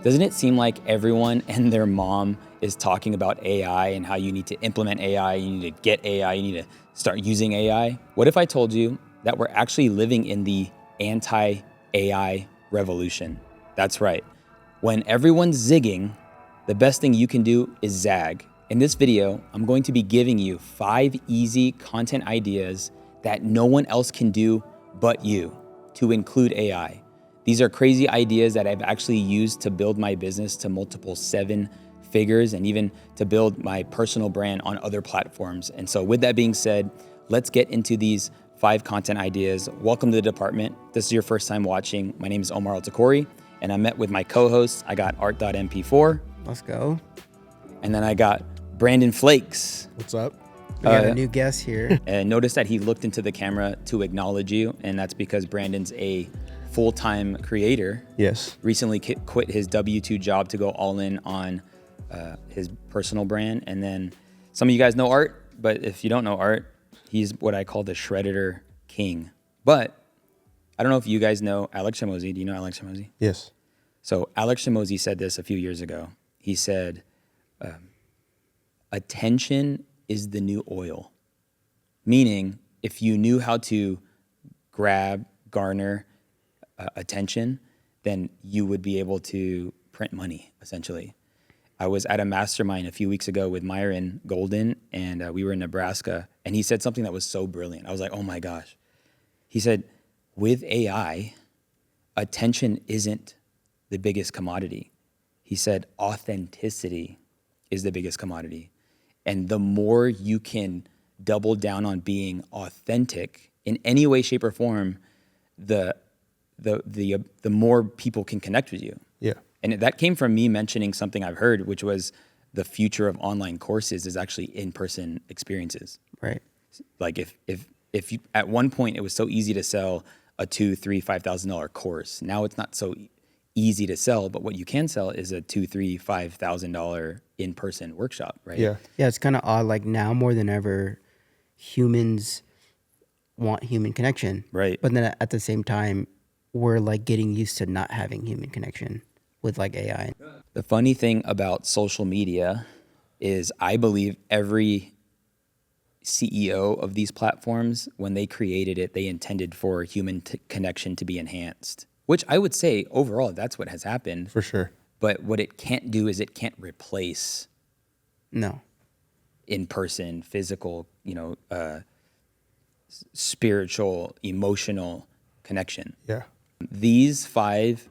Doesn't it seem like everyone and their mom is talking about AI and how you need to implement AI, you need to get AI, you need to start using AI? What if I told you that we're actually living in the anti-AI revolution? That's right. When everyone's zigging, the best thing you can do is zag. In this video, I'm going to be giving you 5 easy content ideas that no one else can do but you, to include AI. These are crazy ideas that I've actually used to build my business to multiple 7 figures and even to build my personal brand on other platforms. And so with that being said, let's get into these 5 content ideas. Welcome to the department. This is your first time watching. My name is Omar Altakori, and I met with my co-hosts. I got art.mp4. Let's go. And then I got Brandon Flakes. What's up? We got a new guest here. And notice that he looked into the camera to acknowledge you, and that's because Brandon's a full-time creator. Yes. Recently quit his W-2 job to go all in on his personal brand. And then some of you guys know Art, but if you don't know Art, he's what I call the Shredditor King. But I don't know if you guys know Alex Shamozy. Do you know Alex Shamozy? Yes. So Alex Shamozy said this a few years ago. He said, attention is the new oil. Meaning, if you knew how to garner attention, then you would be able to print money, essentially. I was at a mastermind a few weeks ago with Myron Golden, and we were in Nebraska, and he said something that was so brilliant. I was like, oh my gosh. He said, with AI, attention isn't the biggest commodity. He said, authenticity is the biggest commodity. And the more you can double down on being authentic in any way, shape, or form, the more people can connect with you. Yeah. And that came from me mentioning something I've heard, which was the future of online courses is actually in-person experiences. Right. Like if you, at one point it was so easy to sell a $2,000, $3,000, $5,000 course. Now it's not so easy to sell, but what you can sell is a $2,000, $3,000, $5,000 in-person workshop, right? Yeah. Yeah, it's kind of odd. Like now more than ever, humans want human connection. Right. But then at the same time, we're like getting used to not having human connection with like AI. The funny thing about social media is I believe every CEO of these platforms, when they created it, they intended for human connection to be enhanced, which I would say overall, that's what has happened. For sure. But what it can't do is it can't replace No. in-person, physical, spiritual, emotional connection. Yeah. These 5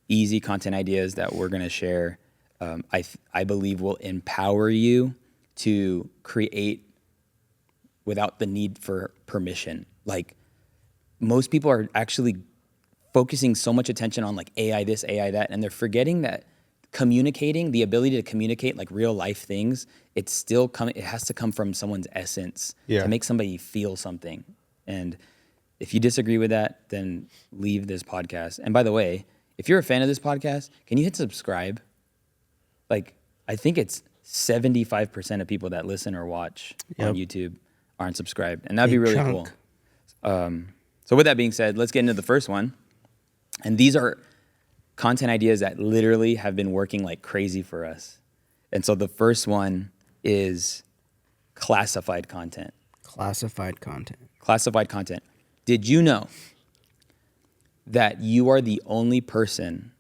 easy content ideas that we're going to share, I believe will empower you to create without the need for permission. Like most people are actually focusing so much attention on like AI this, AI that, and they're forgetting that communicating, the ability to communicate like real life things, it has to come from someone's essence to make somebody feel something. And if you disagree with that, then leave this podcast. And by the way, if you're a fan of this podcast, can you hit subscribe? Like, I think it's 75% of people that listen or watch on YouTube aren't subscribed. And that'd be really cool. So with that being said, let's get into the first one. And these are content ideas that literally have been working like crazy for us. And so the first one is classified content. Classified content. Classified content. Did you know that you are the only person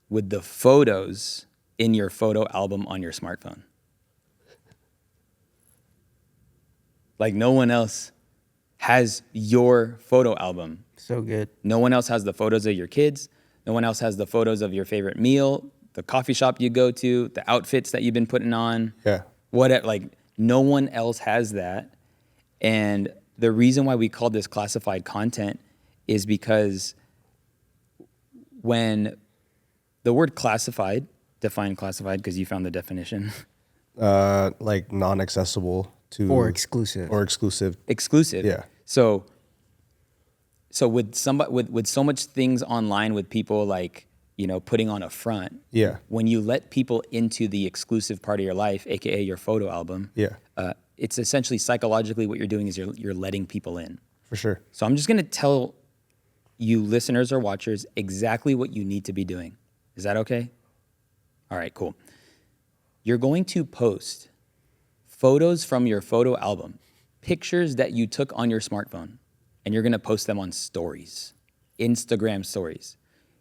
with the photos in your photo album on your smartphone? Like no one else has your photo album. So good. No one else has the photos of your kids. No one else has the photos of your favorite meal, the coffee shop you go to, the outfits that you've been putting on. Yeah. Like no one else has that. And the reason why we call this classified content is because when the word classified, define classified because you found the definition. Like non-accessible to Or exclusive. Or exclusive. Exclusive. Yeah. So with so much things online with people like, putting on a front. Yeah. When you let people into the exclusive part of your life, AKA your photo album. Yeah. It's essentially psychologically what you're doing is you're letting people in. For sure. So I'm just going to tell you listeners or watchers exactly what you need to be doing. Is that okay? All right, cool. You're going to post photos from your photo album, pictures that you took on your smartphone, and you're going to post them on stories, Instagram stories.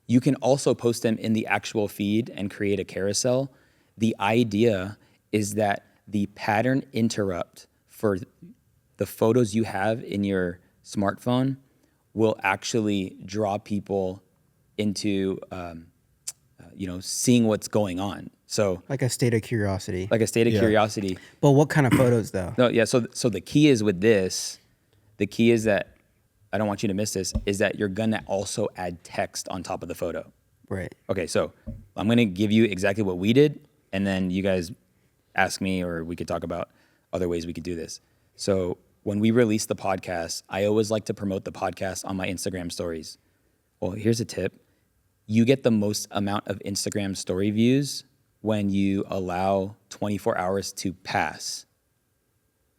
You can also post them in the actual feed and create a carousel. The idea is that the pattern interrupt for the photos you have in your smartphone will actually draw people into seeing what's going on. So Like a state of curiosity. like a state of curiosity. But what kind of photos though? No, yeah. So the key is with this, the key is that I don't want you to miss this, is that you're gonna also add text on top of the photo. Right. Okay, so I'm gonna give you exactly what we did, and then you guys ask me, or we could talk about other ways we could do this. So when we release the podcast, I always like to promote the podcast on my Instagram stories. Well, here's a tip. You get the most amount of Instagram story views when you allow 24 hours to pass.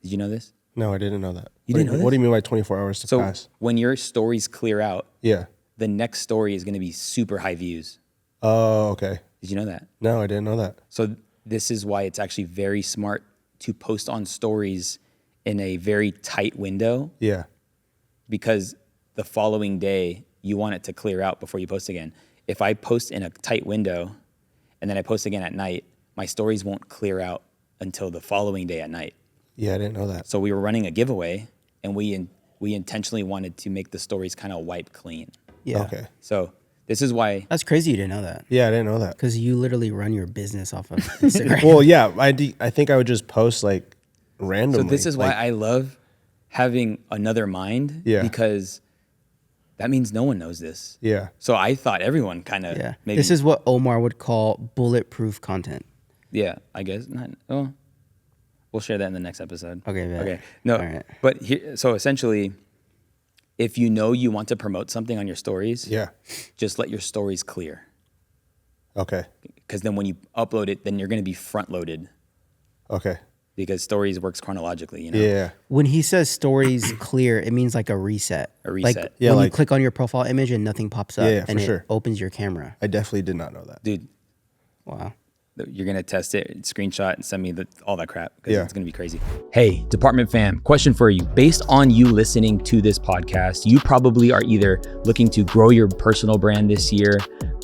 Did you know this? No, I didn't know that. You didn't know this? What do you mean by 24 hours to So pass? when your stories clear out, Yeah. the next story is going to be super high views. Oh, okay. Did you know that? No, I didn't know that. So this is why it's actually very smart to post on stories in a very tight window, Yeah. because the following day you want it to clear out before you post again. If I post in a tight window and then I post again at night, my stories won't clear out until the following day at night. Yeah, I didn't know that. So we were running a giveaway, and we intentionally wanted to make the stories kind of wipe clean. Yeah. Okay. So this is why. That's crazy you didn't know that. Yeah, I didn't know that. Because you literally run your business off of Instagram. Well, yeah, I think I would just post like randomly. So this is why like, I love having another mind. Yeah. Because that means no one knows this. Yeah. So I thought everyone kind of Yeah. maybe. This is what Omar would call bulletproof content. Yeah, I guess not. Oh, we'll share that in the next episode. Okay, bet. Okay. No, All right. but here, so essentially, if you know you want to promote something on your stories, Yeah. just let your stories clear. Okay. Because then when you upload it, then you're going to be front loaded, Okay. because stories works chronologically, you know? Yeah. When he says stories clear, it means like a reset. A reset. Like Yeah, when you like- click on your profile image and nothing pops up, Yeah, and for it sure. opens your camera. I definitely did not know that. Dude, Wow. you're going to test it, screenshot, and send me all that crap, because Yeah. it's going to be crazy. Hey, Department fam, question for you. Based on you listening to this podcast, you probably are either looking to grow your personal brand this year,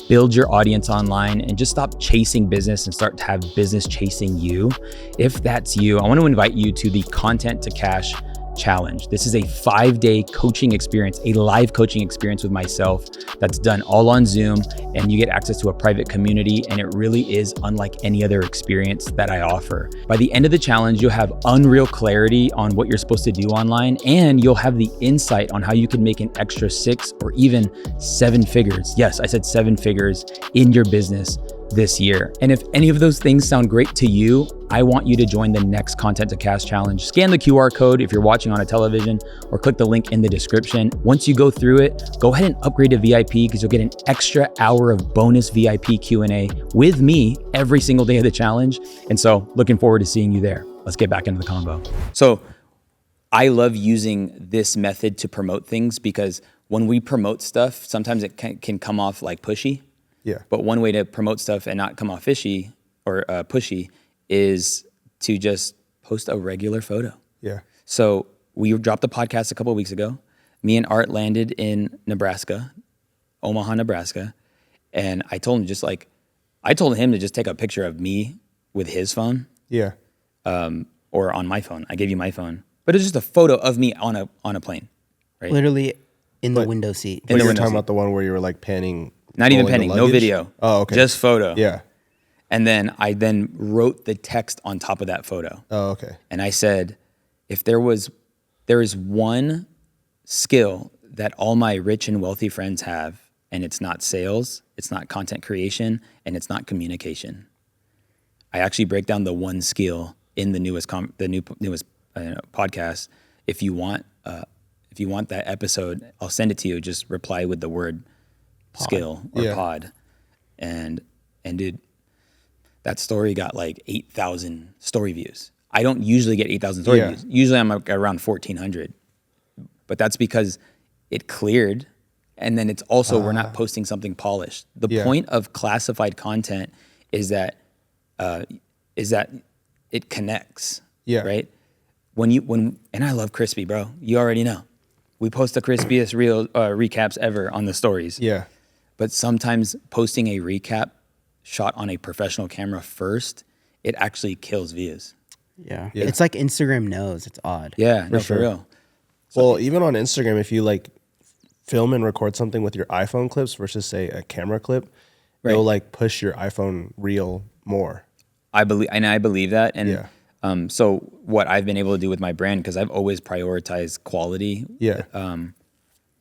build your audience online, and just stop chasing business and start to have business chasing you. If that's you, I want to invite you to the Content to Cash Challenge. This is a 5-day coaching experience, a live coaching experience with myself that's done all on Zoom, and you get access to a private community, and it really is unlike any other experience that I offer. By the end of the challenge, you'll have unreal clarity on what you're supposed to do online, and you'll have the insight on how you can make an extra 6 or even 7 figures. Yes, I said 7 figures in your business this year. And if any of those things sound great to you, I want you to join the next Content to Cash Challenge. Scan the QR code if you're watching on a television, or click the link in the description. Once you go through it, go ahead and upgrade to VIP, because you'll get an extra hour of bonus VIP Q&A with me every single day of the challenge. And so looking forward to seeing you there. Let's get back into the convo. So I love using this method to promote things, because when we promote stuff, sometimes it can come off like pushy. Yeah. But one way to promote stuff and not come off fishy or pushy is to just post a regular photo. Yeah. So we dropped the podcast a couple of weeks ago. Me and Art landed in Nebraska, Omaha, Nebraska. And I told him to just take a picture of me with his phone, Yeah. or on my phone. I gave you my phone, but it's just a photo of me on a plane, right? Literally in the But- window seat. But the you're window talking seat. about the one where you were like panning. Not even rolling the penning, no luggage? video. Oh, okay. Just photo. Yeah. And then I wrote the text on top of that photo. Oh, okay. And I said, if there is one skill that all my rich and wealthy friends have, and it's not sales, it's not content creation, and it's not communication. I actually break down the one skill in the newest podcast. If you want that episode, I'll send it to you. Just reply with the word skill or Yeah. pod. And dude, that story got like 8,000 story views. I don't usually get 8,000 story Yeah. views. Usually I'm around 1,400. But that's because it cleared. And then it's also, we're not posting something polished. The Yeah. point of classified content is that it connects. Yeah. Right. And I love crispy, bro. You already know. We post the crispiest real recaps ever on the stories. Yeah. But sometimes posting a recap shot on a professional camera first, it actually kills views. Yeah. Yeah. It's like Instagram knows. It's odd. Yeah, no, sure. for real. Well, even on Instagram, if you like film and record something with your iPhone clips versus say a camera clip, Right. it'll like push your iPhone reel more. I believe that. And Yeah. so what I've been able to do with my brand, because I've always prioritized quality, Yeah.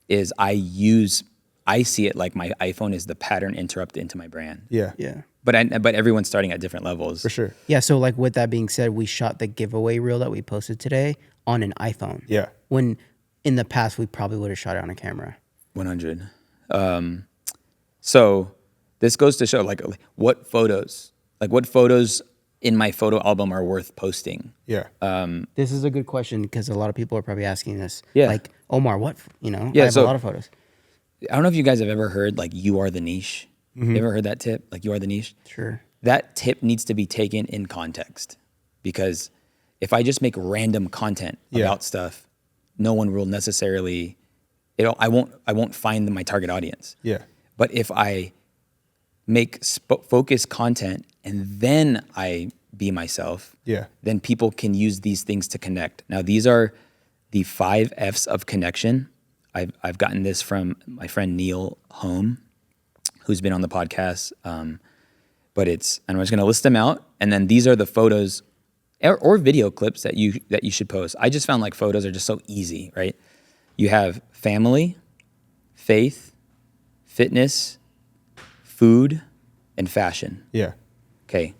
is I see it like my iPhone is the pattern interrupt into my brand. Yeah. Yeah. But everyone's starting at different levels. For sure. Yeah. So like with that being said, we shot the giveaway reel that we posted today on an iPhone. Yeah. When in the past we probably would have shot it on a camera. 100. So this goes to show like what photos in my photo album are worth posting. Yeah. This is a good question because a lot of people are probably asking this. Yeah. Like, Omar, I have so- a lot of photos. I don't know if you guys have ever heard like you are the niche. You ever heard that tip? Like you are the niche? Sure. That tip needs to be taken in context, because if I just make random content Yeah. about stuff, no one will necessarily, I won't find my target audience. Yeah. But if I make focused content and then I be myself, Yeah. then people can use these things to connect. Now, these are the 5 F's of connection. I've gotten this from my friend Neil Home, who's been on the podcast. And I'm just going to list them out. And then these are the photos or video clips that you should post. I just found like photos are just so easy, right? You have family, faith, fitness, food, and fashion. Yeah. Okay.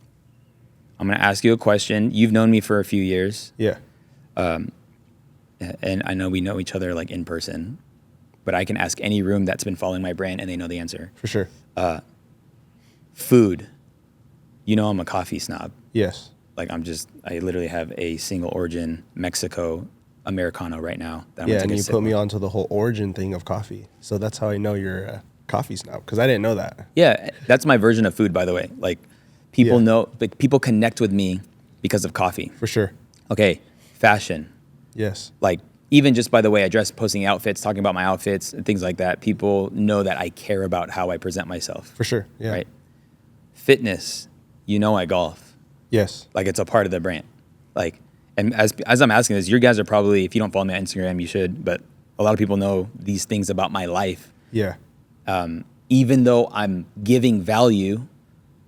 I'm going to ask you a question. You've known me for a few years, Yeah. and I know we know each other like in person, but I can ask any room that's been following my brand and they know the answer. For sure. Food. You know I'm a coffee snob. Yes. Like I literally have a single origin Mexico Americano right now. That I'm Yeah. gonna And take a you sip put me of. onto the whole origin thing of coffee. So that's how I know you're a coffee snob, because I didn't know that. Yeah, that's my version of food, by the way. Like people Yeah. know, like people connect with me because of coffee. For sure. Okay, fashion. Yes. Like even just by the way I dress, posting outfits, talking about my outfits and things like that, people know that I care about how I present myself. For sure. Yeah. Right. Fitness. You know I golf. Yes. Like it's a part of the brand. Like, and as I'm asking this, you guys are probably, if you don't follow me on Instagram, you should, but a lot of people know these things about my life. Yeah. Even though I'm giving value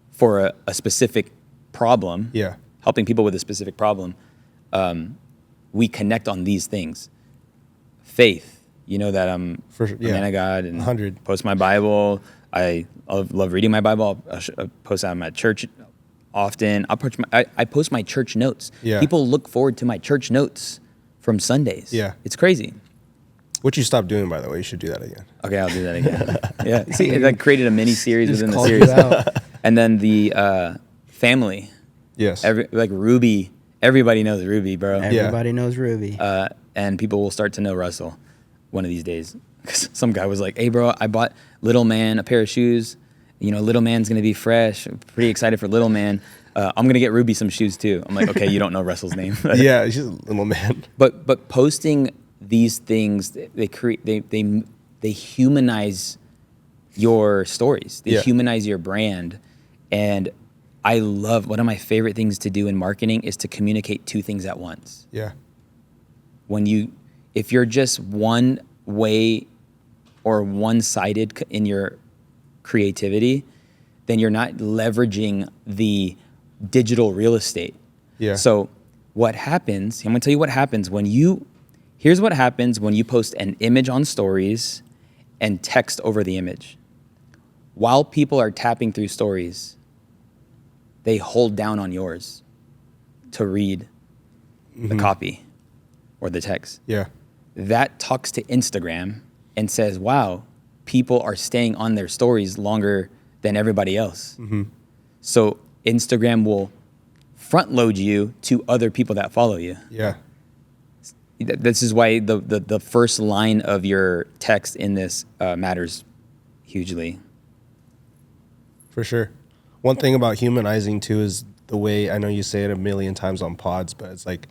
for a specific problem, Yeah. helping people with a specific problem, we connect on these things. Faith, you know that I'm For sure, a yeah. man of God and 100. post my Bible. I love reading my Bible. I'll post out at church often. I post my church notes. Yeah. People look forward to my church notes from Sundays. Yeah. It's crazy. Which you stopped doing, by the way. You should do that again. Okay, I'll do that again. Yeah. See, it like created a mini series Just within the called series. you out. And then the family. Yes. Like Ruby. Everybody knows Ruby, bro. Everybody knows Ruby. And people will start to know Russell one of these days. 'Cause some guy was like, "Hey, bro, I bought Little Man a pair of shoes. You know, Little Man's gonna be fresh. I'm pretty excited for Little Man. I'm gonna get Ruby some shoes too." I'm like, "Okay, you don't know Russell's name." Yeah. He's just a little man. But posting these things, they humanize your stories. They Yeah. humanize your brand. And I love, one of my favorite things to do in marketing is to communicate 2 things at once. Yeah. If you're just one way or one-sided in your creativity, then you're not leveraging the digital real estate. Yeah. So what happens, I'm gonna tell you what happens here's what happens when you post an image on stories and text over the image. While people are tapping through stories, they hold down on yours to read the copy or the text. Yeah. That talks to Instagram and says, wow, people are staying on their stories longer than everybody else. So Instagram will front load you to other people that follow you. Yeah. This is why the first line of your text in this matters hugely. For sure. One thing about humanizing too is the way, I know you say it a million times on pods, but it's like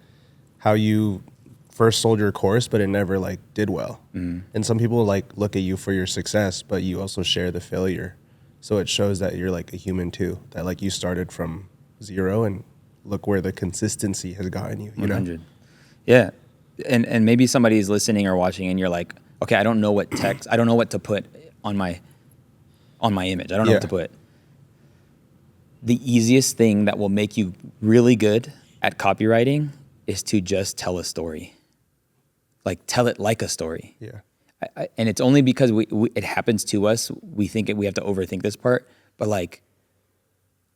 how you first sold your course, but it never like did well. And some people like look at you for your success, but you also share the failure. So it shows that you're like a human too, that like you started from zero and look where the consistency has gotten you, you know? 100. Yeah. And maybe somebody is listening or watching and you're like, okay, I don't know what text, I don't know what to put on my image. I don't know what to put. The easiest thing that will make you really good at copywriting is to just tell a story. Like tell it like a story. Yeah. And it's only because it happens to us. We think we have to overthink this part, but like,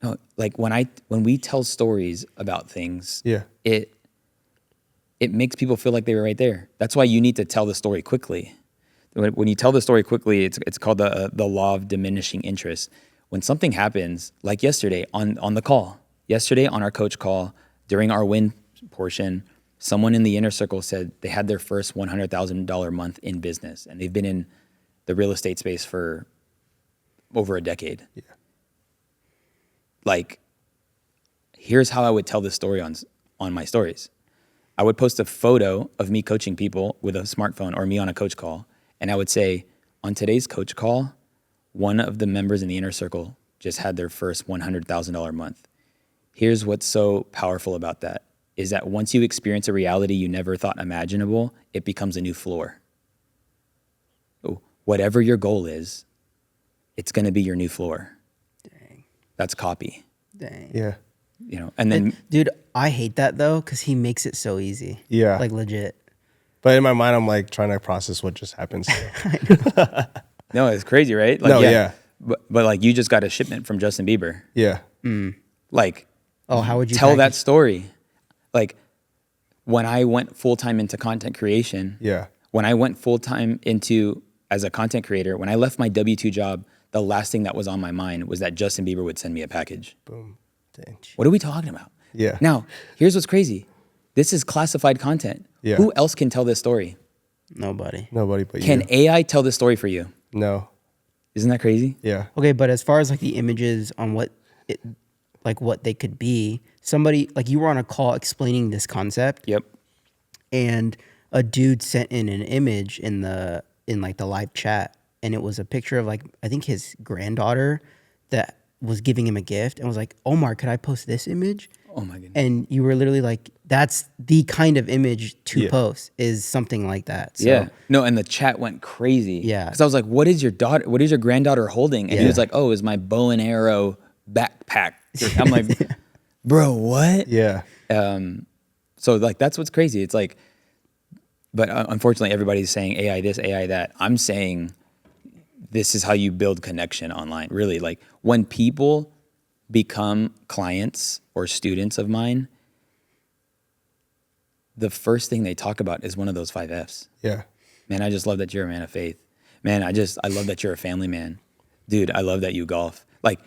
no, like when we tell stories about things, it makes people feel like they were right there. That's why you need to tell the story quickly. When you tell the story quickly, it's called the law of diminishing interest. When something happens, like yesterday on the call, yesterday on our coach call, during our win portion, someone in the inner circle said they had their first $100,000 month in business, and they've been in the real estate space for over a decade. Yeah. Like, here's how I would tell this story on my stories. I would post a photo of me coaching people with a smartphone or me on a coach call, and I would say, on today's coach call, one of the members in the inner circle just had their first $100,000 month. Here's what's so powerful about that, is that once you experience a reality you never thought imaginable, it becomes a new floor. So whatever your goal is, it's going to be your new floor. Dang. That's copy. Dang. Yeah. You know, and then Dude, I hate that though, because he makes it so easy. Yeah. Like legit. But in my mind, I'm like trying to process what just happened. no, it's crazy, right? Like, No, yeah. But like you just got a shipment from Justin Bieber. Yeah. Like, Oh, how would you tell that package- story? Like, when I went full time into content creation, Yeah. when I went full time into as a content creator, when I left my W-2 job, the last thing that was on my mind was that Justin Bieber would send me a package. Boom. Dang. What are we talking about? Yeah. Now, here's what's crazy. This is classified content. Yeah. Who else can tell this story? Nobody. Nobody but you. Can AI tell this story for you? No. Isn't that crazy? Yeah. Okay, but as far as like the images on what they could be, somebody like you were on a call explaining this concept, Yep. and a dude sent in an image in like the live chat, and it was a picture of like I think his granddaughter that was giving him a gift, and was like, Omar, could I post this image? Oh my goodness. And you were literally like, that's the kind of image to Yeah. post, is something like that. So, Yeah. No, and the chat went crazy. Yeah. Because I was like, what is your granddaughter holding? And he Yeah. was like, oh, it's my bow and arrow backpack. I'm like, bro, what? Yeah. So like, that's what's crazy. It's like, but unfortunately everybody's saying AI this, AI that. I'm saying this is how you build connection online. Really, like when people become clients or students of mine, the first thing they talk about is one of those 5 Fs. Yeah. Man, I just love that you're a man of faith. Man, I love that you're a family man. Dude, I love that you golf. Like,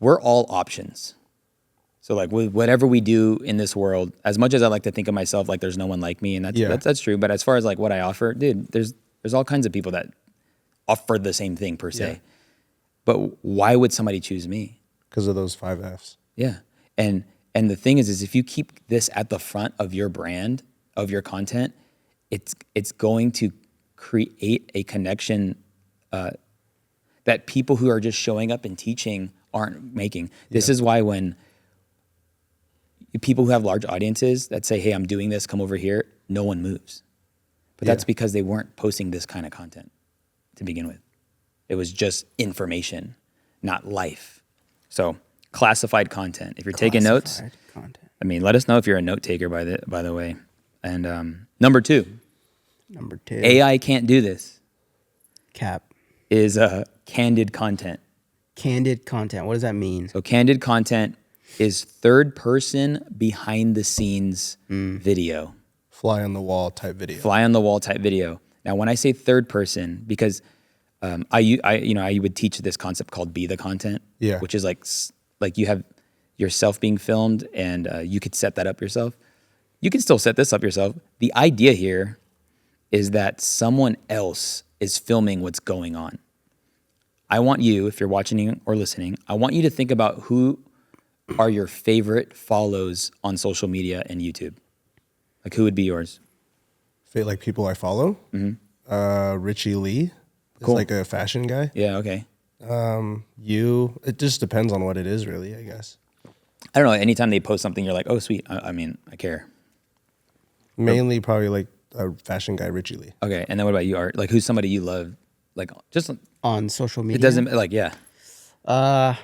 we're all options. So like with whatever we do in this world, as much as I like to think of myself like there's no one like me, and that's true. But as far as like what I offer, dude, there's all kinds of people that offer the same thing per se. Yeah. But why would somebody choose me? Because of those 5 Fs. Yeah. And the thing is if you keep this at the front of your brand, of your content, it's going to create a connection that people who are just showing up and teaching aren't making. This is why when people who have large audiences that say, hey, I'm doing this, come over here, no one moves. But that's because they weren't posting this kind of content to begin with. It was just information, not life. So classified content. If you're taking notes, Classified content. I mean, let us know if you're a note taker, by the way. And number 2, Number 2, AI can't do this, cap. is candid content. Candid content. What does that mean? So candid content is third person behind the scenes video. Fly on the wall type video. Fly on the wall type video. Now, when I say third person, because I would teach this concept called be the content, Yeah. which is like you have yourself being filmed, and you could set that up yourself. You can still set this up yourself. The idea here is that someone else is filming what's going on. I want you, if you're watching or listening, I want you to think about who are your favorite follows on social media and YouTube. Like, who would be yours? Like people I follow. Richie Lee is Cool. like a fashion guy. Yeah, okay. It just depends on what it is, really, I guess. I don't know. Anytime they post something, you're like, oh, sweet. I mean, I care. Mainly probably like a fashion guy, Richie Lee. Okay. And then what about you, Art? Like, who's somebody you love? Like, just, On social media. it doesn't, like, yeah. Uh,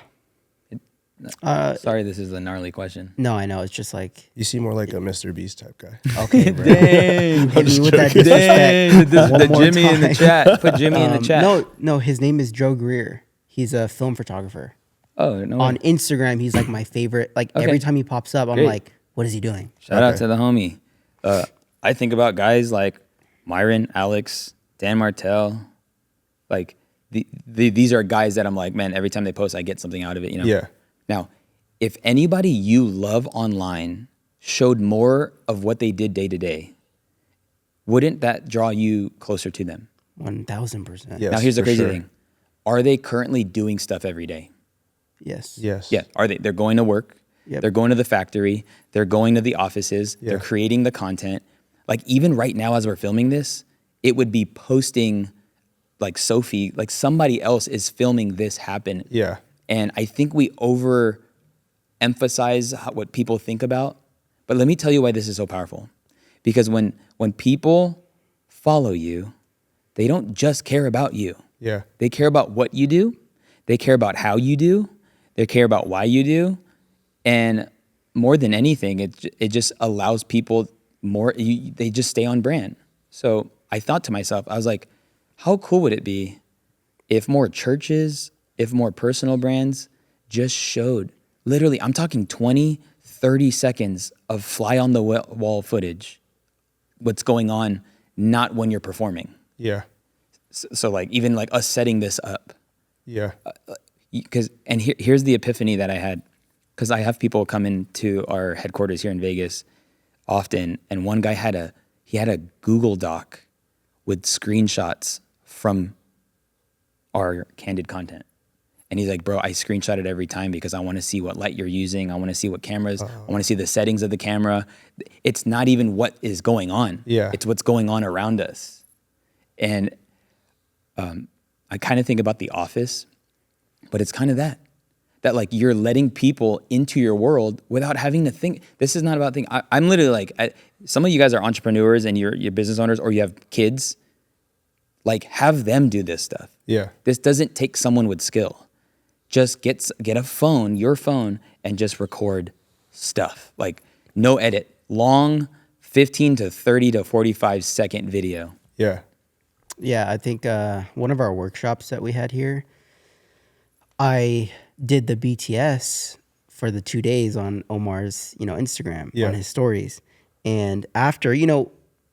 Sorry, this is a gnarly question. no, I know. It's just like, You seem more like a Mr. Beast type guy. okay, bro. Dang. Hit me with that Dang. disrespect. One The more Jimmy in the time. chat. Put Jimmy in the chat. No, his name is Joe Greer. He's a film photographer. Oh, no. On way. Instagram, he's like my favorite. Like Okay. every time he pops up, I'm Great. like, what is he doing? Shout out Okay. to the homie. I think about guys like Myron, Alex, Dan Martell. Like, these are guys that I'm like, man, every time they post, I get something out of it, you know? Yeah. Now, if anybody you love online showed more of what they did day to day, wouldn't that draw you closer to them? 1000%. Yes, Now, here's the for crazy sure. thing. Are they currently doing stuff every day? Yes. Yes. Yeah. Are they? They're going to work. Yep. They're going to the factory. They're going to the offices. Yeah. They're creating the content. Like, even right now, as we're filming this, it would be posting like Sophie, like somebody else is filming this happen. Yeah. And I think we overemphasize what people think about. But let me tell you why this is so powerful. Because when people follow you, they don't just care about you. Yeah. They care about what you do. They care about how you do. They care about why you do. And more than anything, it just allows people more, they just stay on brand. So I thought to myself, I was like, how cool would it be if more churches, if more personal brands just showed, literally, I'm talking 20, 30 seconds of fly on the wall footage, what's going on, not when you're performing. Yeah. So like, even like us setting this up. Yeah. Here's the epiphany that I had, because I have people come into our headquarters here in Vegas often, and one guy had a Google Doc with screenshots from our Candid Content. And he's like, bro, I screenshot it every time because I want to see what light you're using. I want to see what cameras, I want to see the settings of the camera. It's not even what is going on. Yeah. It's what's going on around us. And I kind of think about The Office, but it's kind of that like you're letting people into your world without having to think. This is not about thinking. I'm literally like, some of you guys are entrepreneurs and you're business owners, or you have kids. Like, have them do this stuff. Yeah. This doesn't take someone with skill. Just get a phone, your phone, and just record stuff. Like, no edit. Long 15 to 30 to 45 second video. Yeah. Yeah, I think one of our workshops that we had here, I did the BTS for the 2 days on Omar's, Instagram, Yeah. on his stories. And after,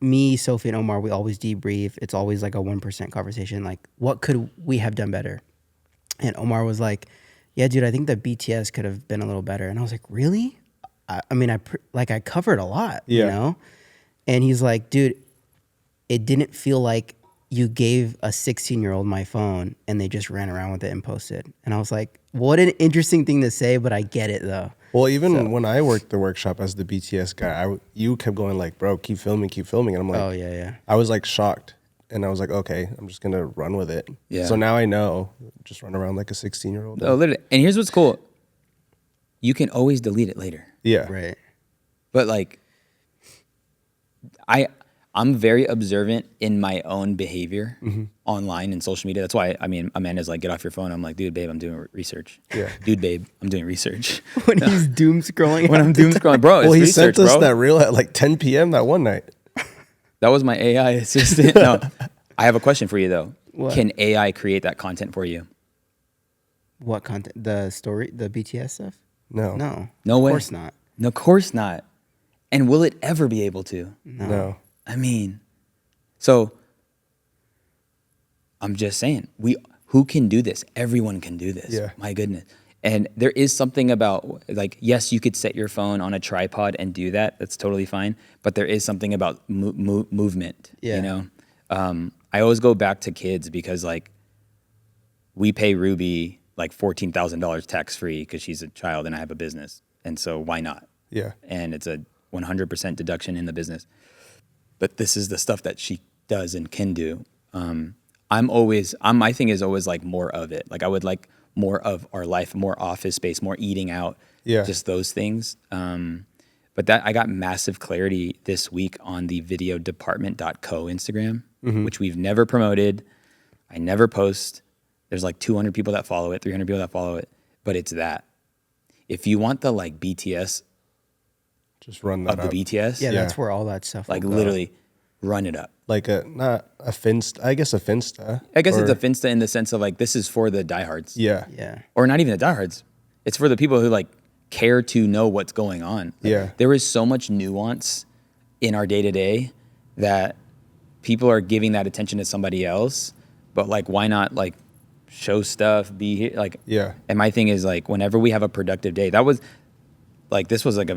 me, Sophie, and Omar, we always debrief. It's always like a 1% conversation. Like, what could we have done better? And Omar was like, yeah, dude, I think the BTS could have been a little better. And I was like, really? I covered a lot, Yeah. And he's like, dude, it didn't feel like you gave a 16-year-old my phone and they just ran around with it and posted. And I was like, what an interesting thing to say, but I get it though. Well, even when I worked the workshop as the BTS guy, you kept going like, bro, keep filming. And I'm like, Oh, yeah. I was like shocked. And I was like, okay, I'm just going to run with it. Yeah. So now I know, just run around like a 16-year-old. Oh, literally. And here's what's cool. You can always delete it later. Yeah. Right. But like, I'm very observant in my own behavior online and social media. That's why, Amanda's like, get off your phone. I'm like, dude, babe, I'm doing research. Yeah. Dude, babe, I'm doing research. When he's doom scrolling. When I'm doom scrolling, bro, it's Well, he research, sent us bro. that reel at like 10 p.m. that one night. That was my AI assistant. No, I have a question for you though. What? Can AI create that content for you? What content? The story, the BTS stuff? No. No. No way. Of course not. No, of course not. And will it ever be able to? No. I mean, so I'm just saying, who can do this? Everyone can do this. Yeah. My goodness. And there is something about, like, yes, you could set your phone on a tripod and do that. That's totally fine. But there is something about movement, Yeah. I always go back to kids because, like, we pay Ruby like $14,000 tax free because she's a child and I have a business. And so why not? Yeah. And it's a 100% deduction in the business. But this is the stuff that she does and can do. My thing is always like more of it. Like I would like more of our life, more office space, more eating out, just those things. But that I got massive clarity this week on the videodepartment.co Instagram, which we've never promoted. I never post. There's like 200 people that follow it, 300 people that follow it, but it's that. If you want the like BTS Just run that of up. the BTS, Yeah, that's where all that stuff. like will go. literally run it up. Like not a Finsta. I guess a Finsta. I guess it's or- a Finsta in the sense of like this is for the diehards. Yeah. Yeah. Or not even the diehards. It's for the people who like care to know what's going on. Like, Yeah. there is so much nuance in our day to day that people are giving that attention to somebody else. But like, why not like show stuff, be here? Like, Yeah. And my thing is like, whenever we have a productive day, that was like, this was like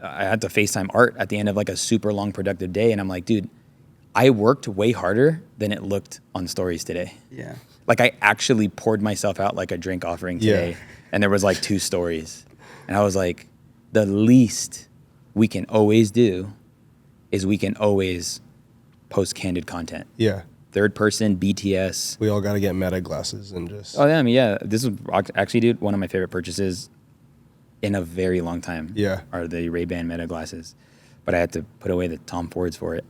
I had to FaceTime Art at the end of like a super long productive day. And I'm like, dude, I worked way harder than it looked on stories today. Yeah. Like I actually poured myself out like a drink offering today. And there was like 2 stories. And I was like, the least we can always do is we can always post candid content. Yeah. Third person, BTS. We all got to get Meta glasses and just. Oh, yeah, I mean, yeah. This is actually, dude, one of my favorite purchases in a very long time. Yeah. Are the Ray-Ban Meta glasses. But I had to put away the Tom Fords for it.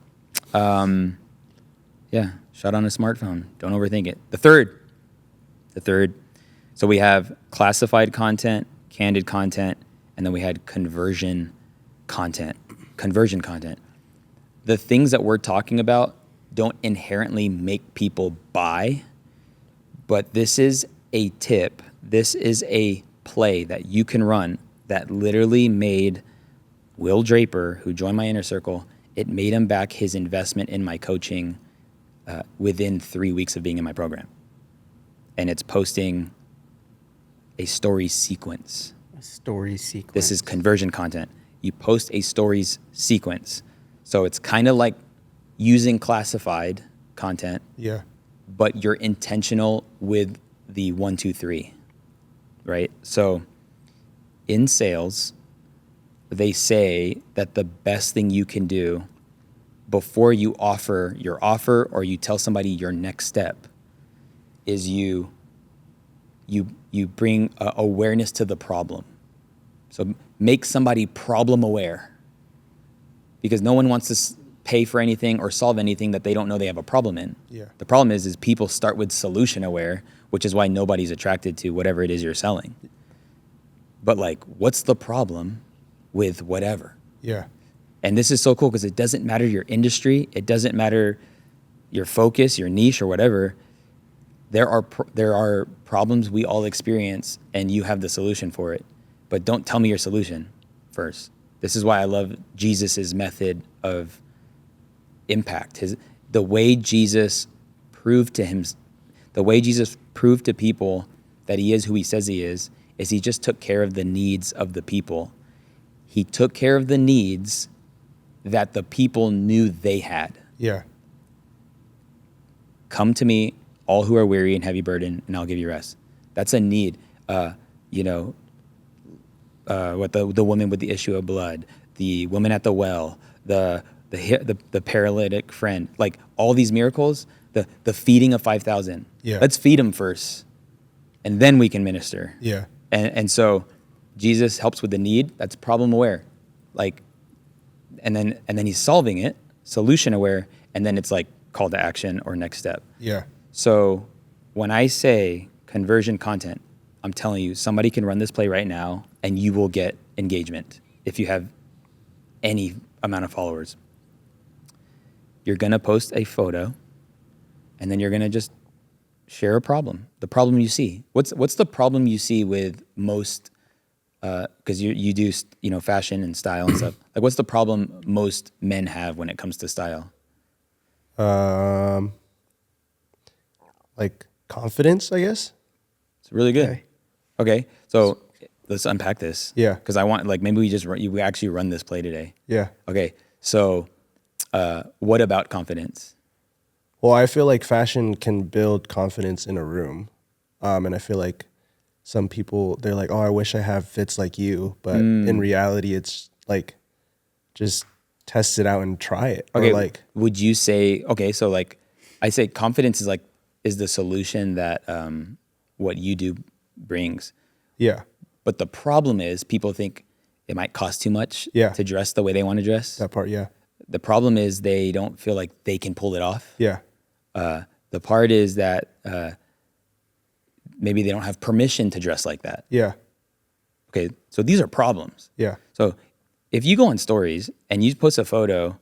Yeah, shot on a smartphone. Don't overthink it. The third. So we have classified content, candid content, and then we had conversion content. The things that we're talking about don't inherently make people buy, but this is a tip. This is a play that you can run that literally made Will Draper, who joined my inner circle, it made him back his investment in my coaching within 3 weeks of being in my program. And it's posting a story sequence. A story sequence. This is conversion content. You post a stories sequence. So it's kind of like using classified content, Yeah. but you're intentional with the 1, 2, 3, right? So in sales, they say that the best thing you can do before you offer your offer or you tell somebody your next step is you bring awareness to the problem. So make somebody problem aware, because no one wants to pay for anything or solve anything that they don't know they have a problem in. Yeah. The problem is people start with solution aware, which is why nobody's attracted to whatever it is you're selling. But like, what's the problem with whatever? Yeah. And this is so cool because it doesn't matter your industry. It doesn't matter your focus, your niche, or whatever. There are problems we all experience, and you have the solution for it. But don't tell me your solution first. This is why I love Jesus's method of impact. The way Jesus proved to people that he is who he says he is he just took care of the needs of the people. He took care of the needs that the people knew they had. Yeah. Come to me, all who are weary and heavy burdened, and I'll give you rest. That's a need. What the woman with the issue of blood, the woman at the well, the paralytic friend, like all these miracles, the feeding of 5,000. Yeah. Let's feed them first, and then we can minister. Yeah. And so Jesus helps with the need. That's problem aware, like, and then he's solving it, solution aware, and then it's like call to action or next step. Yeah. So when I say conversion content, I'm telling you, somebody can run this play right now and you will get engagement if you have any amount of followers. You're going to post a photo and then you're going to just share a problem, the problem you see. What's the problem you see with most, because you do fashion and style and stuff. Like, what's the problem most men have when it comes to style? Like confidence, I guess. It's really good. Okay, so let's unpack this. Yeah. Because I want, like, maybe we actually run this play today. Yeah. Okay, so what about confidence? Well, I feel like fashion can build confidence in a room. And I feel like some people, they're like, oh, I wish I have fits like you. But in reality, it's like, just test it out and try it. Okay. Or like, would you say, okay, so like I say confidence is the solution that what you do brings. yeah, But the problem is people think it might cost too much Yeah. to dress the way they want to dress. that part. Yeah. The problem is they don't feel like they can pull it off. Yeah. The part is that maybe they don't have permission to dress like that. Yeah. Okay, so these are problems. Yeah. So if you go on stories and you post a photo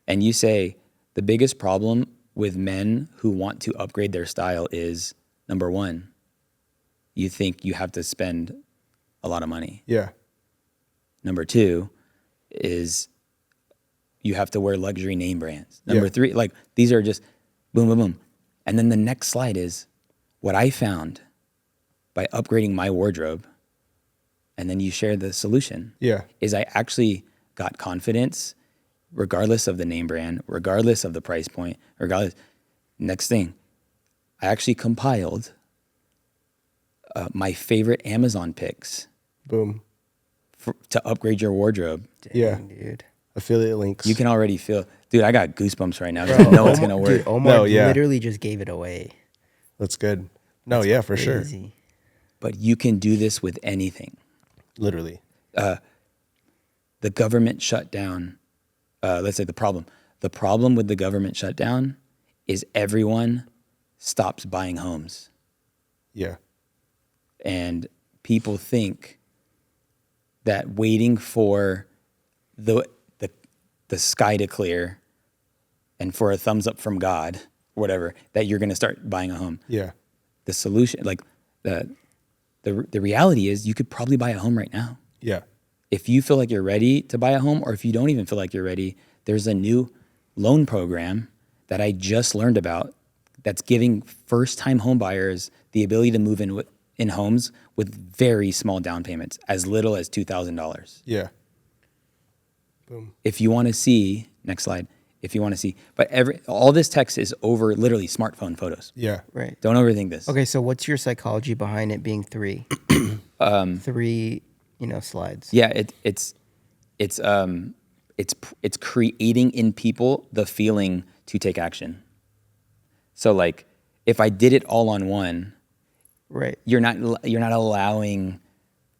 and you say the biggest problem with men who want to upgrade their style is, number one, you think you have to spend a lot of money. Yeah. Number two is you have to wear luxury name brands. Number Yeah. three, like these are just boom, boom, boom. And then the next slide is what I found by upgrading my wardrobe. And then you share the solution. Yeah. Is I actually got confidence regardless of the name brand, regardless of the price point, regardless. Next thing, I actually compiled my favorite Amazon picks Boom. to upgrade your wardrobe. Yeah. dude. Affiliate links. You can already feel, dude, I got goosebumps right now. 'Cause I know it's going to work. Dude, Omar No, yeah. literally just gave it away. That's good. No, yeah, for sure. Crazy. But you can do this with anything. Literally. The government shut down. Let's say the problem with the government shutdown is everyone stops buying homes. Yeah. And people think that waiting for the sky to clear and for a thumbs up from God, whatever, that you're going to start buying a home. Yeah. The solution, like the reality is you could probably buy a home right now. Yeah. If you feel like you're ready to buy a home, or if you don't even feel like you're ready, there's a new loan program that I just learned about that's giving first-time home buyers the ability to move in homes with very small down payments, as little as $2,000. Yeah. Boom. If you want to see, next slide, if you want to see, but all this text is over literally smartphone photos. Yeah. Right. Don't overthink this. Okay, so what's your psychology behind it being three? Three, slides. Yeah, it's creating in people the feeling to take action. So like, if I did it all on one, Right. you're not allowing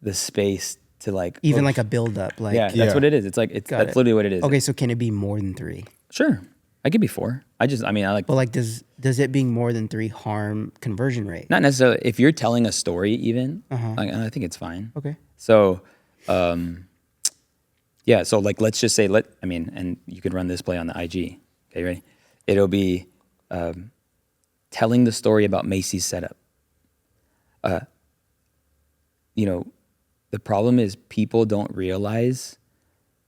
the space to like Even like a build up. Like yeah, that's Yeah. what it is. It's like Got that's it. literally what it is. Okay, so can it be more than three? Sure, I could be 4. I like But like does it being more than three harm conversion rate? not necessarily if you're telling a story even. I think it's fine. Okay. So, yeah. So like, let's just say and you could run this play on the IG. Okay, ready? It'll be telling the story about Macy's setup. The problem is people don't realize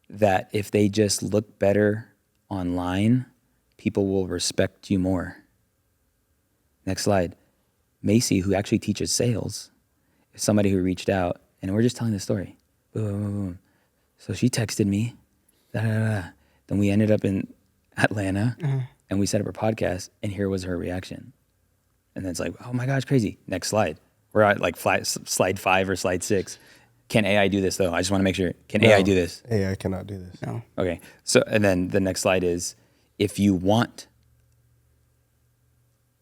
that if they just look better online, people will respect you more. Next slide. Macy, who actually teaches sales, is somebody who reached out, and we're just telling the story. Boom, boom, boom, boom. So she texted me. Da, da, da, da. Then we ended up in Atlanta, and we set up a podcast, and here was her reaction. And then it's like, oh my gosh, crazy. Next slide. We're at like slide 5 or slide 6. Can AI do this though? I just want to make sure. Can AI do this? AI cannot do this. No. Okay. So, and then the next slide is if you want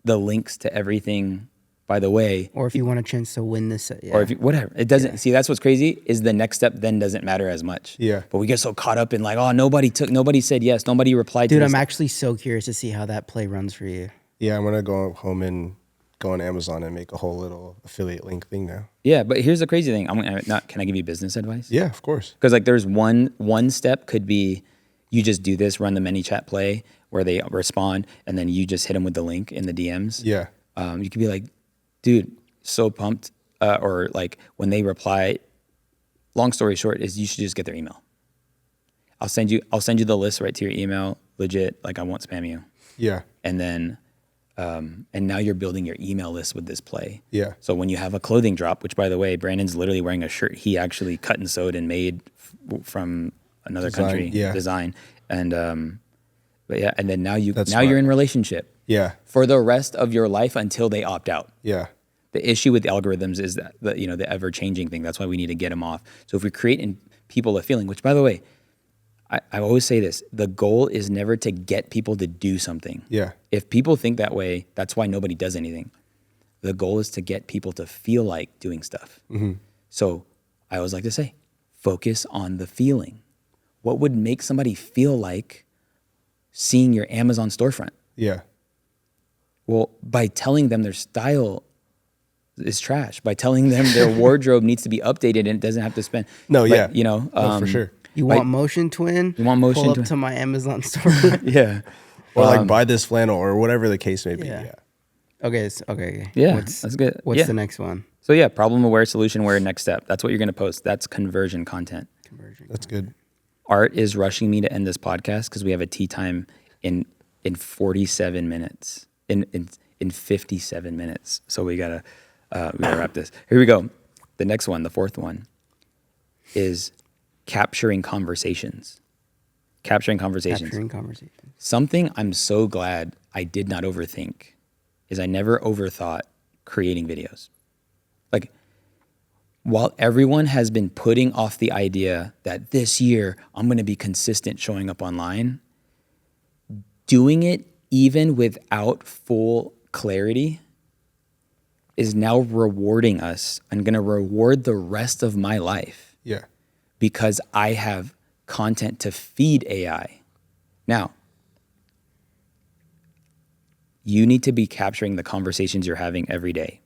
the links to everything, by the way, Or if you want a chance to win this, or if you, whatever, it doesn't, see, that's what's crazy is the next step then doesn't matter as much. Yeah. But we get so caught up in like, oh, nobody said yes. Nobody replied to Dude, this. I'm actually so curious to see how that play runs for you. Yeah, I'm gonna go home and go on Amazon and make a whole little affiliate link thing now. Yeah. But here's the crazy thing. Can I give you business advice? Yeah, of course. Because like there's one step could be you just do this, run the ManyChat play where they respond, and then you just hit them with the link in the DMs. Yeah. You could be like, dude, so pumped. Or like when they reply, long story short is you should just get their email. I'll send you the list right to your email, legit, like I won't spam you. Yeah. And then, and now you're building your email list with this play. Yeah. So when you have a clothing drop, which by the way, Brandon's literally wearing a shirt he actually cut and sewed and made from another country design. And, but yeah, and then now you're in relationship Yeah. for the rest of your life until they opt out. Yeah. The issue with the algorithms is that the ever changing thing. That's why we need to get them off. So if we create in people a feeling, which by the way, I always say this, the goal is never to get people to do something. Yeah. If people think that way, that's why nobody does anything. The goal is to get people to feel like doing stuff. So I always like to say, focus on the feeling. What would make somebody feel like seeing your Amazon storefront? Yeah. Well, by telling them their style is trash, by telling them their wardrobe needs to be updated and it doesn't have to spend. No, but, yeah. You know, For sure. You want motion twin? You want motion Pull twin? up to my Amazon store. Yeah. Or like buy this flannel or whatever the case may be. Yeah. Yeah. Okay. Okay. Yeah, that's good. What's Yeah. the next one? So yeah, problem aware, solution aware, next step. That's what you're going to post. That's conversion content. Conversion. That's good. Art is rushing me to end this podcast because we have a tea time in 47 minutes. In 57 minutes. So we gotta wrap this. Here we go. The next one, the fourth one, is capturing conversations. Capturing conversations. Capturing conversations. Something I'm so glad I did not overthink is I never overthought creating videos. Like, while everyone has been putting off the idea that this year I'm going to be consistent showing up online, doing it even without full clarity is now rewarding us. I'm going to reward the rest of my life Yeah. because I have content to feed AI. Now, you need to be capturing the conversations you're having every day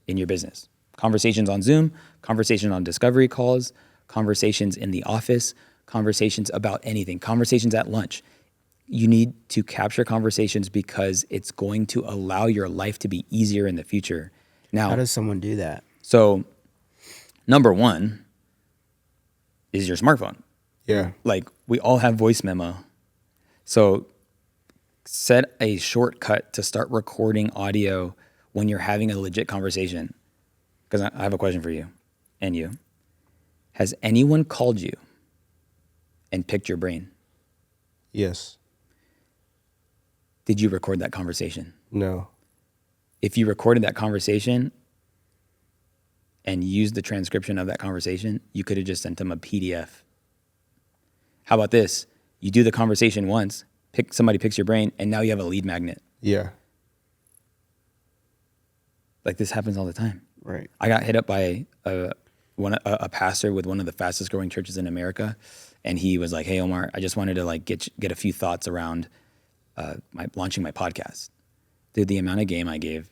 in your business. Conversations on Zoom, conversations on discovery calls, conversations in the office, conversations about anything, conversations at lunch. You need to capture conversations because it's going to allow your life to be easier in the future. Now, How does someone do that? so number one is your smartphone. Yeah. Like, we all have voice memo. So set a shortcut to start recording audio when you're having a legit conversation. Because I have a question for you and you. Has anyone called you and picked your brain? Yes. Did you record that conversation? No. If you recorded that conversation and used the transcription of that conversation, you could have just sent them a PDF. How about this? You do the conversation once, somebody picks your brain, and now you have a lead magnet. Yeah. Like, this happens all the time. Right. I got hit up by a pastor with one of the fastest growing churches in America, and he was like, "Hey, Omar, I just wanted to like get a few thoughts around launching my podcast." Dude, the amount of game I gave,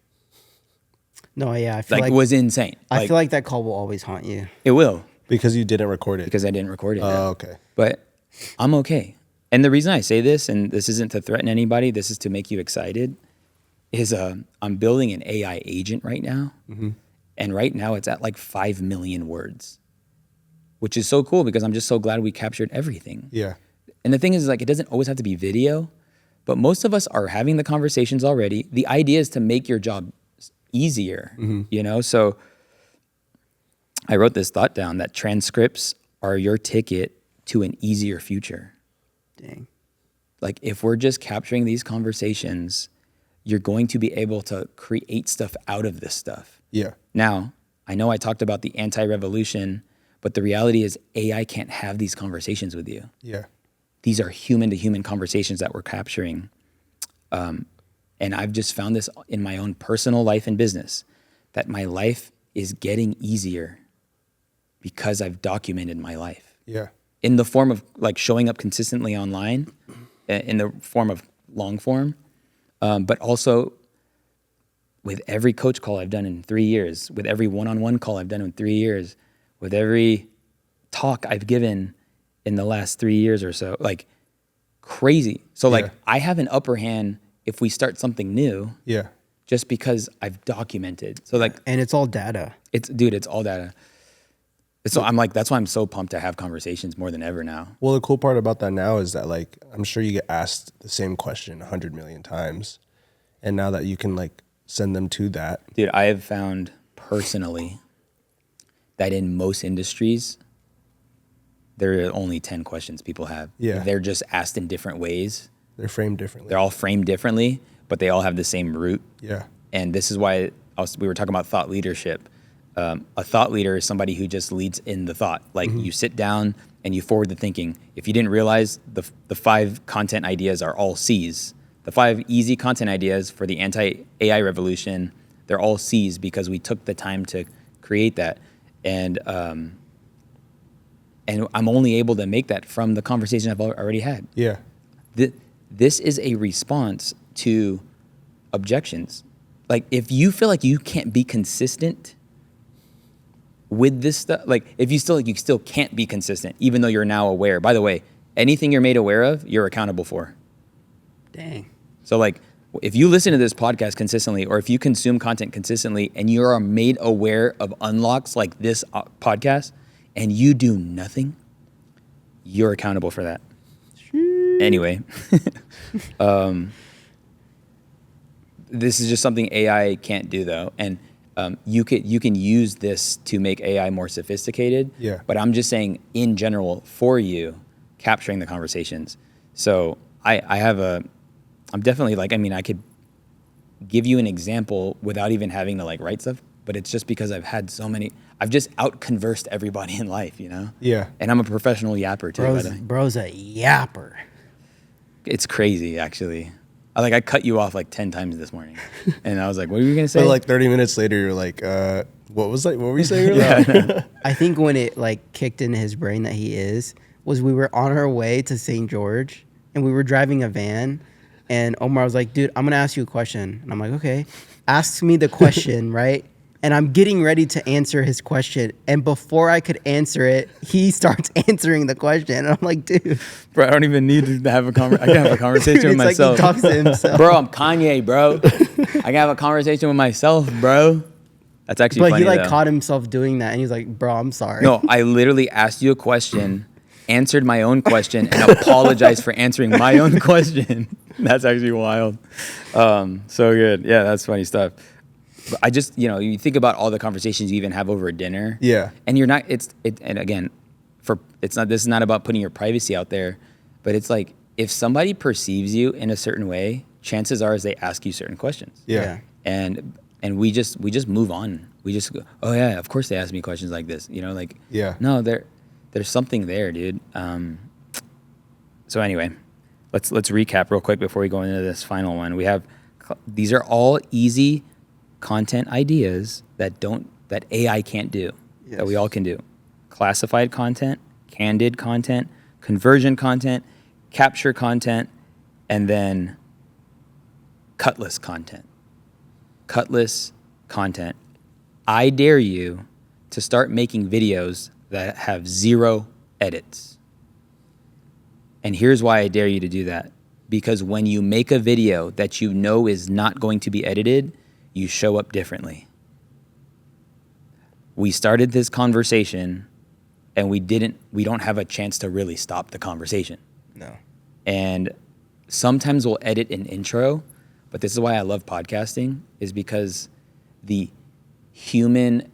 No, yeah, I feel like was insane. I feel like that call will always haunt you. It will, Because you didn't record it. because I didn't record it. Oh, okay. But I'm okay. And the reason I say this, and this isn't to threaten anybody, this is to make you excited, is I'm building an AI agent right now. And right now it's at like 5 million words, which is so cool because I'm just so glad we captured everything. Yeah. And the thing is, like, it doesn't always have to be video, but most of us are having the conversations already. The idea is to make your job easier, you know? So I wrote this thought down that transcripts are your ticket to an easier future. Dang. Like, if we're just capturing these conversations, you're going to be able to create stuff out of this stuff. Yeah. Now, I know I talked about the anti-revolution, but the reality is AI can't have these conversations with you. Yeah. These are human-to-human conversations that we're capturing. And I've just found this in my own personal life and business, that my life is getting easier because I've documented my life. Yeah. In the form of like showing up consistently online, in the form of long form, but also with every coach call I've done in 3 years, with every one-on-one call I've done in 3 years, with every talk I've given in the last 3 years or so, like crazy. So like, Yeah. I have an upper hand if we start something new, Yeah. just because I've documented. So like, And it's all data. it's all data. So I'm like, that's why I'm so pumped to have conversations more than ever now. Well, the cool part about that now is that, like, I'm sure you get asked the same question 100 million times. And now that you can, like, send them to that. Dude, I have found personally that in most industries, there are only 10 questions people have. Yeah. They're just asked in different ways. They're framed differently. They're all framed differently, but they all have the same root. Yeah. And this is why we were talking about thought leadership. A thought leader is somebody who just leads in the thought. Like you sit down and you forward the thinking. If you didn't realize, the 5 content ideas are all C's. The 5 easy content ideas for the anti-AI revolution, they're all C's because we took the time to create that. And I'm only able to make that from the conversation I've already had. Yeah. This is a response to objections. Like if you feel like you can't be consistent with this stuff, like if you still can't be consistent, even though you're now aware. By the way, anything you're made aware of, you're accountable for. Dang. So like if you listen to this podcast consistently, or if you consume content consistently and you are made aware of unlocks like this podcast and you do nothing, you're accountable for that. Anyway, this is just something AI can't do though. And you can use this to make AI more sophisticated. Yeah. But I'm just saying in general for you, capturing the conversations. So I'm definitely like, I mean, I could give you an example without even having to like write stuff, but it's just because I've just out-conversed everybody in life, you know? Yeah. And I'm a professional yapper too. by the way. Bro's a yapper. It's crazy, actually. I cut you off like 10 times this morning. And I was like, what were you going to say? So like 30 minutes later, you're like, what were you saying? Yeah. I think when it like kicked into his brain that he was we were on our way to St. George and we were driving a van and Omar was like, dude, I'm going to ask you a question. And I'm like, okay, asks me the question, right? And I'm getting ready to answer his question. And before I could answer it, he starts answering the question. And I'm like, dude. Bro, I don't even need to have a conversation. I can have a conversation Dude, with it's myself. like he talks to himself. Bro, I'm Kanye, bro. I can have a conversation with myself, bro. That's actually But funny, he like though. caught himself doing that. And he's like, bro, I'm sorry. No, I literally asked you a question, answered my own question, and apologized for answering my own question. That's actually wild. So good. Yeah, that's funny stuff. But I just, you think about all the conversations you even have over dinner. Yeah. And you're not, and again, this is not about putting your privacy out there, but it's like, if somebody perceives you in a certain way, chances are is they ask you certain questions. Yeah. And we just move on. We just go, oh yeah, of course they ask me questions like this. Yeah. No, there's something there, dude. So anyway, let's recap real quick before we go into this final one. These are all easy content ideas that AI can't do, that we all can do. Classified content, candid content, conversion content, capture content, and then cutless content. Cutless content. I dare you to start making videos that have 0 edits. And here's why I dare you to do that. Because when you make a video that you know is not going to be edited, you show up differently. We started this conversation and we don't have a chance to really stop the conversation. No. And sometimes we'll edit an intro, but this is why I love podcasting, is because the human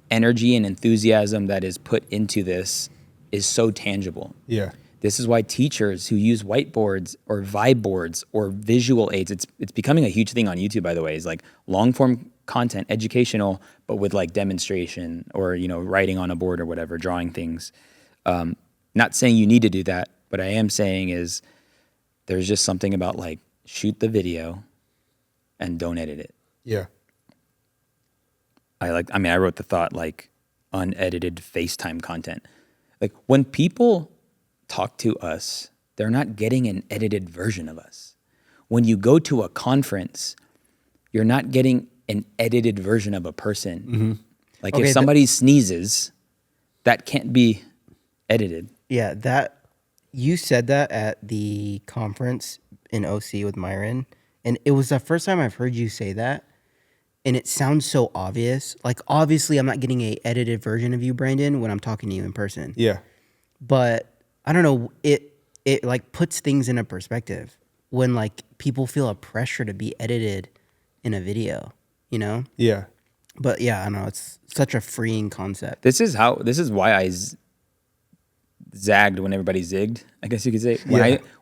energy and enthusiasm that is put into this is so tangible. Yeah. This is why teachers who use whiteboards or vibe boards or visual aids, it's becoming a huge thing on YouTube, by the way, is like long form content, educational, but with like demonstration or, writing on a board or whatever, drawing things. Not saying you need to do that, but I am saying is there's just something about like shoot the video and don't edit it. Yeah. I wrote the thought like unedited FaceTime content. Like when people talk to us, they're not getting an edited version of us. When you go to a conference, you're not getting an edited version of a person. Mm-hmm. Like if somebody sneezes, that can't be edited. Yeah, you said that at the conference in OC with Myron, and it was the first time I've heard you say that, and it sounds so obvious. Like obviously I'm not getting a edited version of you, Brandon, when I'm talking to you in person. Yeah. But I don't know, it like puts things in a perspective when like people feel a pressure to be edited in a video, Yeah. But yeah, I know it's such a freeing concept. This is why I zagged when everybody zigged, I guess you could say.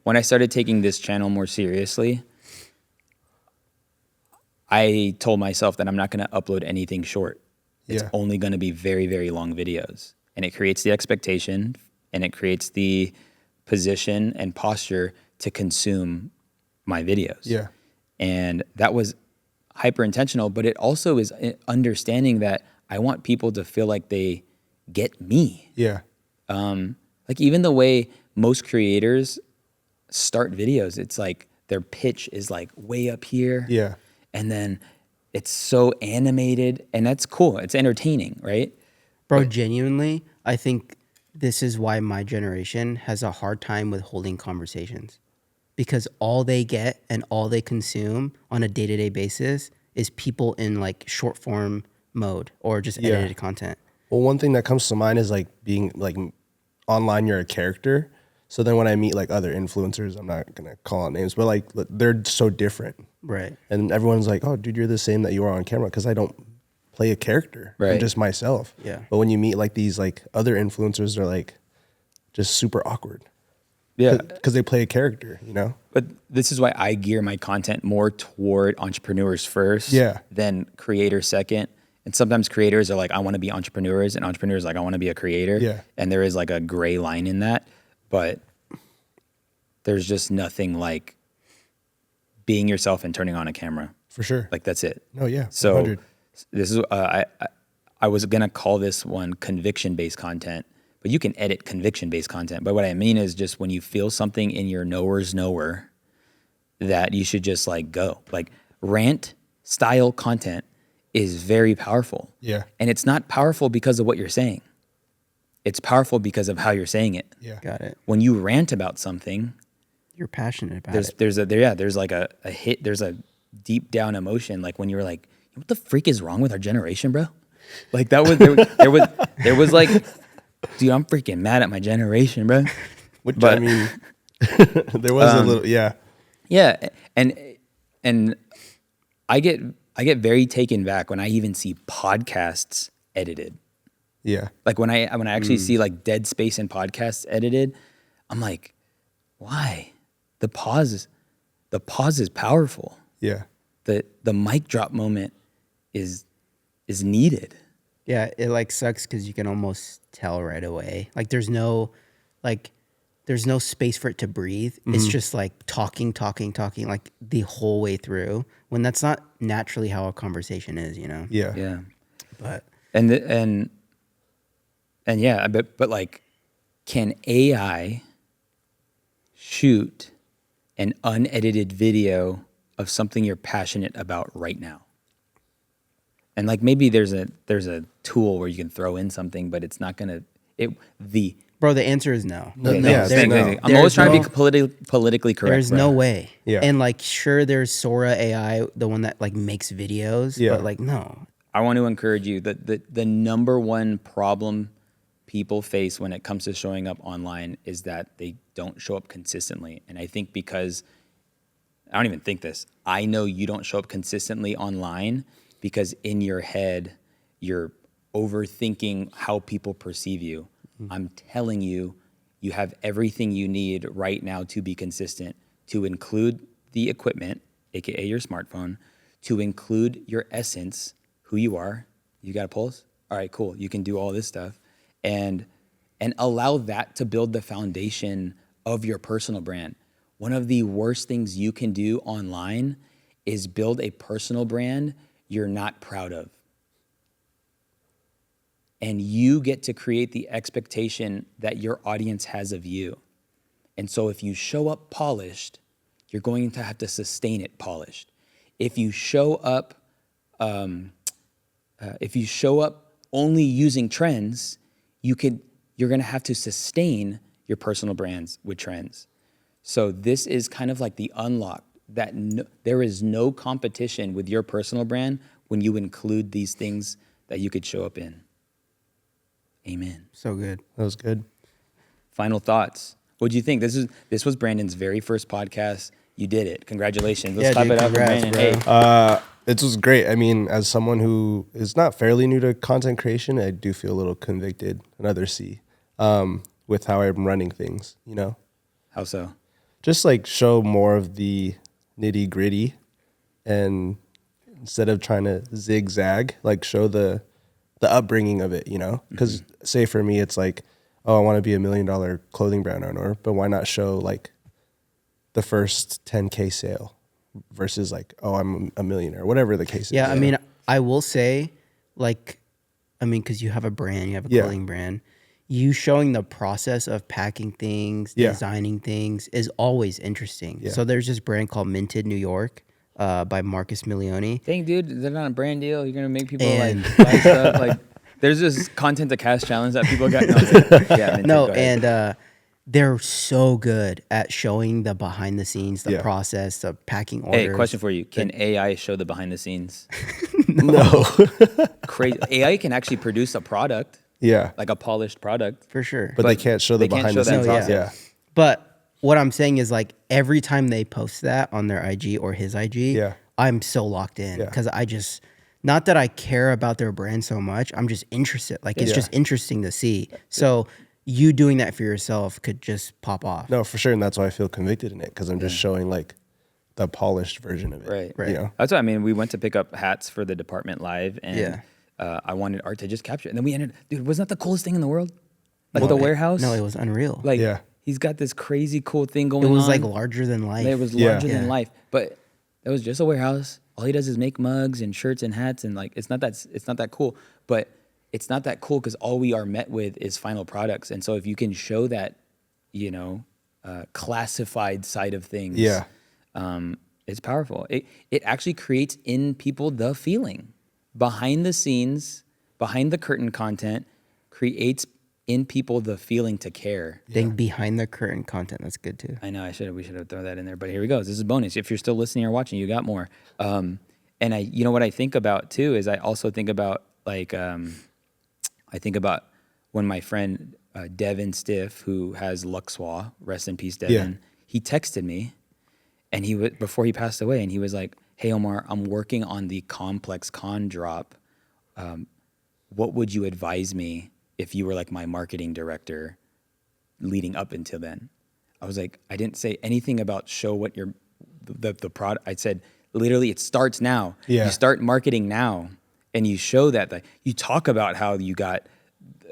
When I started taking this channel more seriously, I told myself that I'm not going to upload anything short. It's Yeah. only going to be very, very long videos. And it creates the expectation and it creates the position and posture to consume my videos. Yeah. And that was hyper intentional, but it also is understanding that I want people to feel like they get me. Yeah. Like even the way most creators start videos, it's like their pitch is like way up here. Yeah. And then it's so animated and that's cool. It's entertaining, right? Bro, genuinely, I think this is why my generation has a hard time with holding conversations, because all they get and all they consume on a day-to-day basis is people in like short form mode or just Yeah. edited content. Well, one thing that comes to mind is like being like online, you're a character. So then when I meet like other influencers, I'm not going to call out names, but like they're so different. Right. And everyone's like, oh, dude, you're the same that you are on camera, because I don't play a character. I'm Right. just myself. Yeah. But when you meet like these like other influencers, they're like just super awkward. Yeah. Because they play a character, you know? But this is why I gear my content more toward entrepreneurs first, Yeah. then creators second. And sometimes creators are like, I want to be entrepreneurs, and entrepreneurs are like, I want to be a creator. Yeah. And there is like a gray line in that, but there's just nothing like being yourself and turning on a camera. For sure. Like that's it. No, yeah. So 100. this is I was gonna call this one conviction-based content, but you can edit conviction-based content. But what I mean is just when you feel something in your knower's knower, that you should just like go. Like rant style content is very powerful. Yeah. And it's not powerful because of what you're saying. It's powerful because of how you're saying it. Yeah. Got it. When you rant about something, You're passionate about there's it. there's like a hit, there's a deep down emotion, like when you were like, what the freak is wrong with our generation, bro? Like that was there was like, dude, I'm freaking mad at my generation, bro. Which But- I mean, there was a little, yeah. Yeah, and I get very taken back when I even see podcasts edited. Yeah. Like when I actually see like dead space in podcasts edited, I'm like, why? The pause is powerful. Yeah. Mm-hmm. The mic drop moment is needed. Yeah, it like sucks because you can almost tell right away. Like there's no space for it to breathe. It's just like talking like the whole way through, when that's not naturally how a conversation is, you know? Yeah. Yeah. But And yeah, but like, can AI shoot an unedited video of something you're passionate about right now? And like maybe there's a tool where you can throw in something, but it's not gonna bro, the answer is no. No, Okay, yeah, thank you, no. thank you. I'm always There's trying to no- be politically correct. There's bro. no way. Yeah. And like, sure, there's Sora AI, the one that like makes videos, Yeah. but like, no. I want to encourage you that the number one problem people face when it comes to showing up online is that they don't show up consistently. And I think because I don't even think this. I know you don't show up consistently online because in your head you're overthinking how people perceive you. I'm telling you, you have everything you need right now to be consistent, to include the equipment, aka your smartphone, to include your essence, who you are. You got a pulse? All right, cool. You can do all this stuff. And allow that to build the foundation of your personal brand. One of the worst things you can do online is build a personal brand you're not proud of. And you get to create the expectation that your audience has of you. And so if you show up polished, you're going to have to sustain it polished. If you show up only using trends, you're going to have to sustain your personal brands with trends. So this is kind of like the unlock that there is no competition with your personal brand when you include these things that you could show up in. Amen. So good. That was good. Final thoughts. What do you think? This was Brandon's very first podcast. You did it. Congratulations. Let's Yeah, clap dude, it up for congrats, Brandon. bro. Hey. It was great. I mean, as someone who is not fairly new to content creation, I do feel a little convicted, another C, with how I'm running things, you know? How so? Just like show more of the nitty gritty and instead of trying to zigzag, like show the upbringing of it, you know? Because say for me, it's like, oh, I want to be $1 million clothing brand owner, but why not show like the first 10K sale versus like, oh, I'm a millionaire, whatever the case is. Yeah, I mean, I will say, like, I mean, because you have a brand, you have a clothing brand, you showing the process of packing things, designing things is always interesting. Yeah. So there's this brand called Minted New York by Marcus Milioni. Dang, dude, they're not a brand deal. You're gonna make people And- like buy stuff. Like, there's this content to cash challenge that people got. No, yeah, Minted, No, go ahead. and they're so good at showing the behind the scenes, the Yeah. process, the packing orders. Hey, question for you: can AI show the behind the scenes? No. Crazy. AI can actually produce a product, Yeah. like a polished product. For sure. But they can't show the they can't behind show the that scenes. process. Yeah. But what I'm saying is, like, every time they post that on their IG or his IG, Yeah. I'm so locked in Yeah. because I just, not that I care about their brand so much, I'm just interested. Like, it's Yeah. just interesting to see. So you doing that for yourself could just pop off. No, for sure. And that's why I feel convicted in it, because I'm just showing like the polished version of it. Right. You know? That's what I mean. We went to pick up hats for the department live, and Yeah. I wanted Art to just capture it. And then we ended, dude, wasn't that the coolest thing in the world? Like the warehouse? No, it was unreal. Like, Yeah. he's got this crazy cool thing going it on. was like larger than life. It was Yeah. larger than Yeah. life. But it was just a warehouse. All he does is make mugs and shirts and hats, and like it's not that cool. But it's not that cool because all we are met with is final products. And so if you can show that, you know, classified side of things, Yeah. it's powerful. It actually creates in people the feeling. Behind the scenes, behind the curtain content creates in people the feeling to care. Think behind the curtain content. That's good too. I know we should have thrown that in there, but here we go. This is a bonus. If you're still listening or watching, you got more. And you know what I think about too is I also think about like I think about when my friend Devin Stiff, who has Luxwa, rest in peace, Devin. He texted me, and before he passed away, and he was like, "Hey Omar, I'm working on the Complex Con drop. What would you advise me if you were like my marketing director leading up until then?" I was like, I didn't say anything about show what the product. I said, literally, it starts now. Yeah. You start marketing now, and you show that. Like, you talk about how you got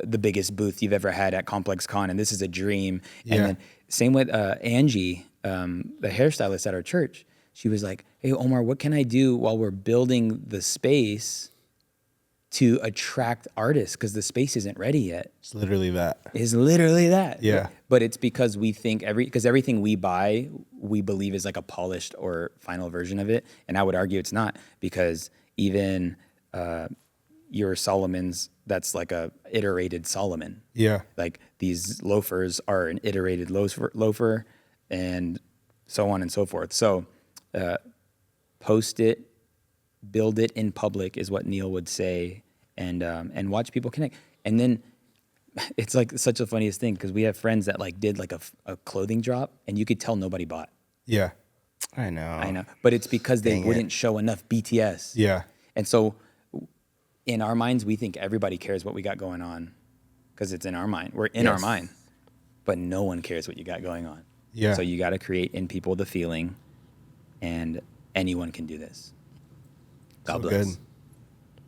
the biggest booth you've ever had at Complex Con, and this is a dream. Yeah. And then same with Angie, the hairstylist at our church. She was like, "Hey Omar, what can I do while we're building the space to attract artists, because the space isn't ready yet?" It's literally that. Is literally that. Yeah. But it's because we think because everything we buy, we believe is like a polished or final version of it. And I would argue it's not, because even your Solomon's, that's like a iterated Solomon. Yeah. Like these loafers are an iterated loafer and so on and so forth. So post it, build it in public is what Neil would say, and watch people connect. And then it's like such a funniest thing, because we have friends that like did like a clothing drop, and you could tell nobody bought. Yeah. I know. I know, but it's because they Dang it. wouldn't show enough BTS. Yeah. And so in our minds, we think everybody cares what we got going on because it's in our mind. We're in our Yes. mind, but no one cares what you got going on. Yeah. So you got to create in people the feeling, and anyone can do this. God So bless. good.